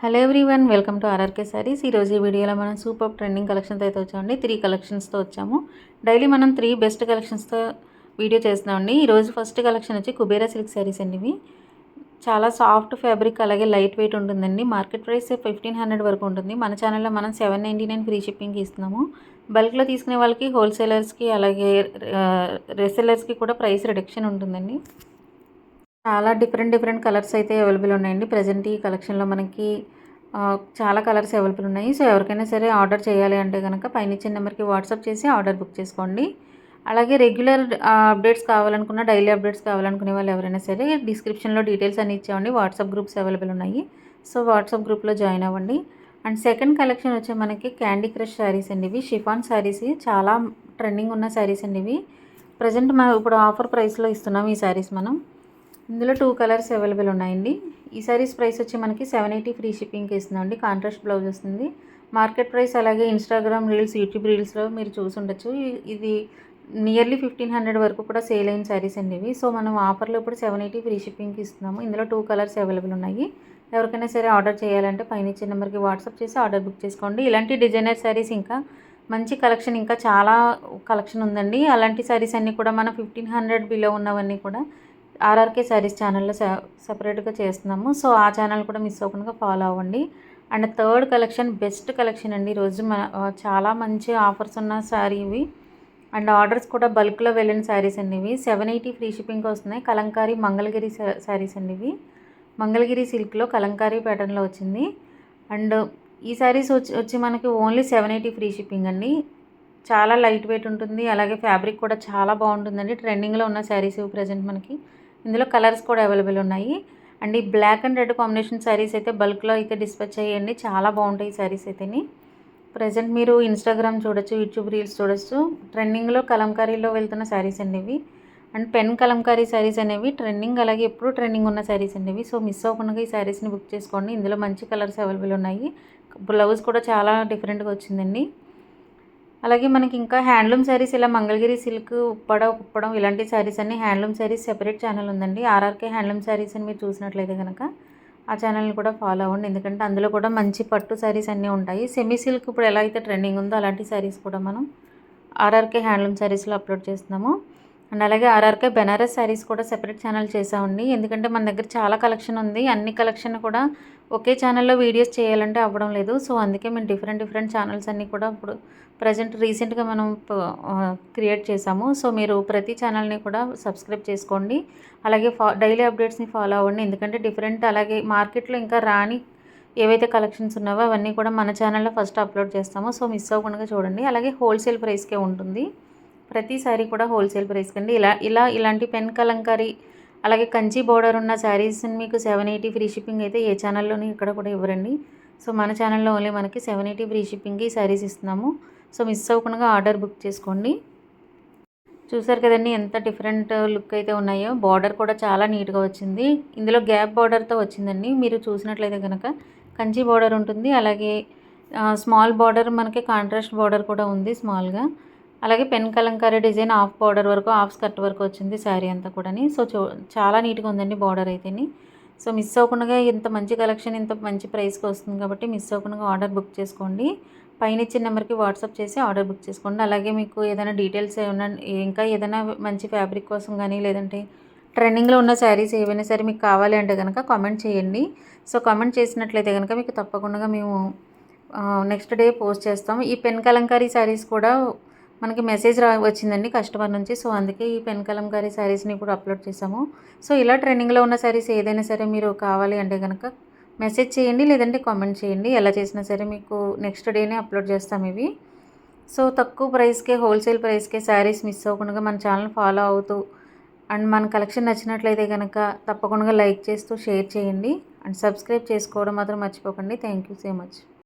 Hello everyone, welcome to RRK saris. ఈరోజు ఈ వీడియోలో మనం సూపర్ ట్రెండింగ్ కలెక్షన్తో అయితే వచ్చామండి. 3 కలెక్షన్స్తో వచ్చాము. డైలీ మనం 3 బెస్ట్ కలెక్షన్స్తో వీడియో చేస్తున్నామండి. ఈరోజు ఫస్ట్ కలెక్షన్ వచ్చి కుబేరా సిల్క్ సారీస్ అండి. ఇవి చాలా సాఫ్ట్ ఫ్యాబ్రిక్, అలాగే లైట్ వెయిట్ ఉంటుందండి. మార్కెట్ ప్రైస్ 1500 వరకు ఉంటుంది. మన ఛానల్లో మనం 799 ఫ్రీ షిప్పింగ్కి ఇస్తున్నాము. బల్క్లో తీసుకునే వాళ్ళకి, హోల్సేలర్స్కి, అలాగే రీసెల్లర్స్కి కూడా ప్రైస్ రిడక్షన్ ఉంటుందండి. చాలా డిఫరెంట్ కలర్స్ అయితే అవైలబుల్ ఉన్నాయండి. ప్రజెంట్ ఈ కలెక్షన్లో మనకి చాలా కలర్స్ అవైలబుల్ ఉన్నాయి. సో ఎవరికైనా సరే ఆర్డర్ చేయాలి అంటే కనుక పైన ఇచ్చిన నెంబర్కి వాట్సాప్ చేసి ఆర్డర్ బుక్ చేసుకోండి. అలాగే రెగ్యులర్ అప్డేట్స్ కావాలనుకున్న, డైలీ అప్డేట్స్ కావాలనుకునే వాళ్ళు ఎవరైనా సరే డిస్క్రిప్షన్లో డీటెయిల్స్ అన్ని ఇచ్చామండి. వాట్సాప్ గ్రూప్స్ అవైలబుల్ ఉన్నాయి. సో వాట్సాప్ గ్రూప్లో జాయిన్ అవ్వండి. అండ్ సెకండ్ కలెక్షన్ వచ్చి మనకి క్యాండీ క్రష్ శారీస్ అండి. ఇవి షిఫాన్ శారీస్, చాలా ట్రెండింగ్ ఉన్న శారీస్ అండి. ఇవి ప్రజెంట్ మనం ఇప్పుడు ఆఫర్ ప్రైస్లో ఇస్తున్నాం ఈ శారీస్ మనం. ఇందులో 2 కలర్స్ అవైలబుల్ ఉన్నాయండి. ఈ సారీస్ ప్రైస్ వచ్చి మనకి 780 ఫ్రీ షిప్పింగ్కి ఇస్తుందండి. కాంట్రాస్ట్ బ్లౌజ్ వస్తుంది. మార్కెట్ ప్రైస్ అలాగే ఇన్స్టాగ్రామ్ రీల్స్, యూట్యూబ్ రీల్స్లో మీరు చూసి ఉండొచ్చు. ఇది నియర్లీ 1500 వరకు కూడా సేల్ అయిన శారీస్ అండి ఇవి. సో మనం ఆఫర్లో ఇప్పుడు 780 ఫ్రీ షిప్పింగ్కి ఇస్తున్నాము. ఇందులో 2 కలర్స్ అవైలబుల్ ఉన్నాయి. ఎవరికైనా సరే ఆర్డర్ చేయాలంటే పైన ఇచ్చే నెంబర్కి వాట్సాప్ చేసి ఆర్డర్ బుక్ చేసుకోండి. ఇలాంటి డిజైనర్ శారీస్ ఇంకా మంచి కలెక్షన్, ఇంకా చాలా కలెక్షన్ ఉందండి. అలాంటి శారీస్ అన్నీ కూడా మన 1500 బిలో ఉన్నవన్నీ కూడా ఆర్ఆర్కే శారీస్ ఛానల్లో సపరేట్గా చేస్తున్నాము. సో ఆ ఛానల్ కూడా మిస్ అవ్వకుండా ఫాలో అవ్వండి. And third collection best collection అండి. ఈరోజు చాలా మంచి ఆఫర్స్ ఉన్న శారీ ఇవి. అండ్ ఆర్డర్స్ కూడా బల్క్లో వెళ్ళిన శారీస్ అండి ఇవి. 780 ఫ్రీ షిప్పింగ్కి వస్తున్నాయి. కలంకారీ మంగళగిరి శారీస్ అండి ఇవి. మంగళగిరి సిల్క్లో కలంకారీ ప్యాటర్న్లో వచ్చింది. అండ్ ఈ శారీస్ వచ్చి మనకి ఓన్లీ 780 ఫ్రీ షిప్పింగ్ అండి. చాలా లైట్ వెయిట్ ఉంటుంది, అలాగే ఫ్యాబ్రిక్ కూడా చాలా బాగుంటుందండి. ట్రెండింగ్లో ఉన్న శారీస్ ఇవి ప్రజెంట్ మనకి. ఇందులో కలర్స్ కూడా అవైలబుల్ ఉన్నాయి. అండ్ ఈ black and red combination saris అయితే బల్క్లో అయితే డిస్పాచ్ చేయండి. చాలా బాగుంటాయి ఈ శారీస్ అయితేని. ప్రజెంట్ మీరు ఇన్స్టాగ్రామ్ చూడొచ్చు, యూట్యూబ్ రీల్స్ చూడొచ్చు. ట్రెండింగ్లో కలంకారీలో వెళ్తున్న శారీస్ అండి ఇవి. అండ్ పెన్ కలంకారీ శారీస్ అనేవి ట్రెండింగ్, అలాగే ఎప్పుడు ట్రెండింగ్ ఉన్న శారీస్ అండి ఇవి. సో మిస్ అవ్వకుండా ఈ శారీస్ని బుక్ చేసుకోండి. ఇందులో మంచి కలర్స్ అవైలబుల్ ఉన్నాయి. బ్లౌజ్ కూడా చాలా డిఫరెంట్గా వచ్చిందండి. అలాగే మనకి ఇంకా హ్యాండ్లూమ్ శారీస్, ఇలా మంగళగిరి సిల్క్, కుప్పడం ఇలాంటి శారీస్ అన్ని హ్యాండ్లూమ్ శారీస్ సెపరేట్ ఛానల్ ఉందండి. ఆర్ఆర్కే హ్యాండ్లూమ్ శారీస్ అని మీరు చూసినట్లయితే కనుక ఆ ఛానల్ని కూడా ఫాలో అవ్వండి. ఎందుకంటే అందులో కూడా మంచి పట్టు శారీస్ అన్నీ ఉంటాయి. సెమీ సిల్క్ ఇప్పుడు ఎలా అయితే ట్రెండింగ్ ఉందో అలాంటి శారీస్ కూడా మనం ఆర్ఆర్కే హ్యాండ్లూమ్ శారీస్లో అప్లోడ్ చేస్తున్నాము. అండ్ అలాగే ఆర్ఆర్కే బెనారస్ శారీస్ కూడా సెపరేట్ ఛానల్ చేసామండి. ఎందుకంటే మన దగ్గర చాలా కలెక్షన్ ఉంది. అన్ని కలెక్షన్ కూడా ఒకే ఛానల్లో వీడియోస్ చేయాలంటే అవ్వడం లేదు. సో అందుకే మేము డిఫరెంట్ ఛానల్స్ అన్నీ కూడా ఇప్పుడు ప్రజెంట్ రీసెంట్గా మనం క్రియేట్ చేసాము. సో మీరు ప్రతి ఛానల్ని కూడా సబ్స్క్రైబ్ చేసుకోండి. అలాగే డైలీ అప్డేట్స్ని ఫాలో అవ్వండి. ఎందుకంటే అలాగే మార్కెట్లో ఇంకా రాని ఏవైతే కలెక్షన్స్ ఉన్నావో అవన్నీ కూడా మన ఛానల్లో ఫస్ట్ అప్లోడ్ చేస్తాము. సో మిస్ అవ్వకుండా చూడండి. అలాగే హోల్సేల్ ప్రైస్కే ఉంటుంది. ప్రతి సారీ కూడా హోల్సేల్ ప్రైస్ కండి. ఇలాంటి పెన్ కలంకారీ, అలాగే కంచి బోర్డర్ ఉన్న శారీస్ని మీకు 780 ఫ్రీ షిప్పింగ్ అయితే ఏ ఛానల్లోని ఇక్కడ కూడా ఇవ్వరండి. సో మన ఛానల్లో ఓన్లీ మనకి 780 ఫ్రీ షిప్పింగ్కి శారీస్ ఇస్తున్నాము. సో మిస్ అవ్వకుండా ఆర్డర్ బుక్ చేసుకోండి. చూసారు కదండి ఎంత డిఫరెంట్ లుక్ అయితే ఉన్నాయో. బార్డర్ కూడా చాలా నీట్గా వచ్చింది. ఇందులో గ్యాప్ బార్డర్తో వచ్చిందండి. మీరు చూసినట్లయితే కనుక కంచి బార్డర్ ఉంటుంది. అలాగే స్మాల్ బార్డర్, మనకి కాంట్రాస్ట్ బార్డర్ కూడా ఉంది స్మాల్గా. అలాగే pen Kalamkari design half border వరకు, హాఫ్ స్కర్ట్ వరకు వచ్చింది శారీ అంతా కూడాని. సో చాలా నీట్గా ఉందండి బార్డర్ అయితేని. సో మిస్ అవ్వకుండా ఇంత మంచి కలెక్షన్ ఇంత మంచి ప్రైస్కి వస్తుంది కాబట్టి మిస్ అవ్వకుండా ఆర్డర్ బుక్ చేసుకోండి. పైన ఇచ్చిన నెంబర్కి వాట్సాప్ చేసి ఆర్డర్ బుక్ చేసుకోండి. అలాగే మీకు ఏదైనా డీటెయిల్స్ ఏమైనా, ఇంకా ఏదైనా మంచి ఫ్యాబ్రిక్ కోసం కానీ, లేదంటే ట్రెండింగ్లో ఉన్న శారీస్ ఏవైనా సరే మీకు కావాలి అంటే కనుక కామెంట్ చేయండి. సో కామెంట్ చేసినట్లయితే కనుక మీకు తప్పకుండా మేము నెక్స్ట్ డే పోస్ట్ చేస్తాం. ఈ పెన్ కలంకారీ శారీస్ కూడా మనకి మెసేజ్ వచ్చిందండి కస్టమర్ నుంచి. సో అందుకే ఈ పెన్ కలంకారీ శారీస్ని ఇప్పుడు అప్లోడ్ చేసాము. సో ఇలా ట్రెండింగ్లో ఉన్న శారీస్ ఏదైనా సరే మీరు కావాలి అంటే కనుక మెసేజ్ చేయండి, లేదంటే కామెంట్ చేయండి. ఎలా చేసినా సరే మీకు నెక్స్ట్ డేనే అప్లోడ్ చేస్తాం ఇవి. సో తక్కువ ప్రైస్కే, హోల్సేల్ ప్రైస్కే శారీస్ మిస్ అవ్వకుండా మన ఛానల్ ఫాలో అవుతూ, అండ్ మన కలెక్షన్ నచ్చినట్లయితే కనుక తప్పకుండా లైక్ చేస్తూ షేర్ చేయండి. అండ్ సబ్స్క్రైబ్ చేసుకోవడం మాత్రం మర్చిపోకండి. Thank you so much.